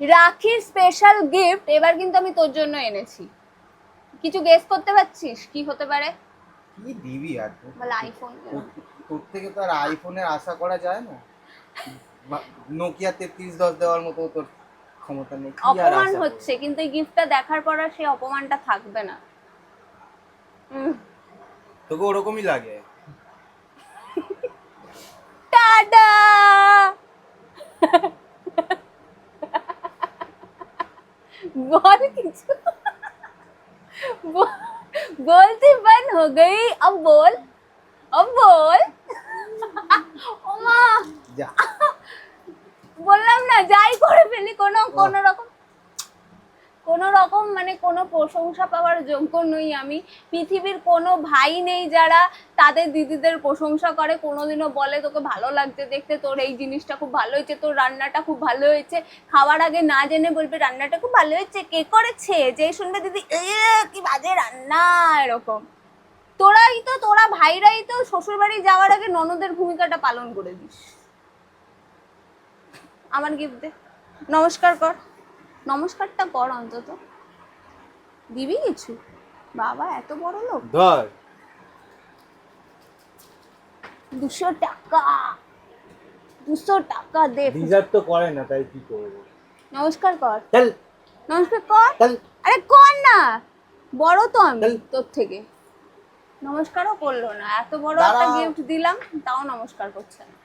রাখির special gift এবার কিন্তু আমি তোর জন্য এনেছি। কিছু গেস করতে পারছিস কি হতে পারে? কি দিবি আর বল আইফোন। তোর থেকে তো আর আইফোনের আশা করা যায় না। নোকিয়া 3310 দেওয়ার মতো তোর ক্ষমতা নেই। কি আর অপমান আশা হচ্ছে, কিন্তু এই গিফটটা দেখার পর আর সেই অপমানটা থাকবে না। তোকে ওরকমই লাগে। টাটা। বল কিছু। बोलती बंद हो गई, अब बोल, अब बोल। ওমা, যা বললাম না যাই করে ফেলি কোনো রকম মানে কোনো প্রশংসা পাওয়ার যোগ্য নই আমি। পৃথিবীর কোনো ভাই নেই যারা তাদের দিদিদের প্রশংসা করে, কোনোদিনও বলে তোকে ভালো লাগছে দেখতে, তোর এই জিনিসটা খুব ভালো হয়েছে, তোর রান্নাটা খুব ভালো হয়েছে। খাওয়ার আগে না জেনে বলবে রান্নাটা খুব ভালো হয়েছে, কে করেছে, যেই শুনবে দিদি কি বাজে রান্না, এরকম। তোরা ভাইরাই তো শ্বশুর বাড়ি যাওয়ার আগে ননদের ভূমিকাটা পালন করে দিস। আমার গিফট দে, নমস্কার কর, নমস্কারটা কর অন্তত। দিবি কিছু? বাবা এত বড় লোক। ধর 200 টাকা, 200 টাকা দে। ডিজার্ভ তো করে না, তাই কি করবো। নমস্কার কর, চল নমস্কার কর। চল। আরে কর না, বড় তো আমি চল। তোর থেকে। নমস্কারও করলো না, এত বড় দাঁড়াও। একটা গিফট দিলাম তাও নমস্কার করছে না।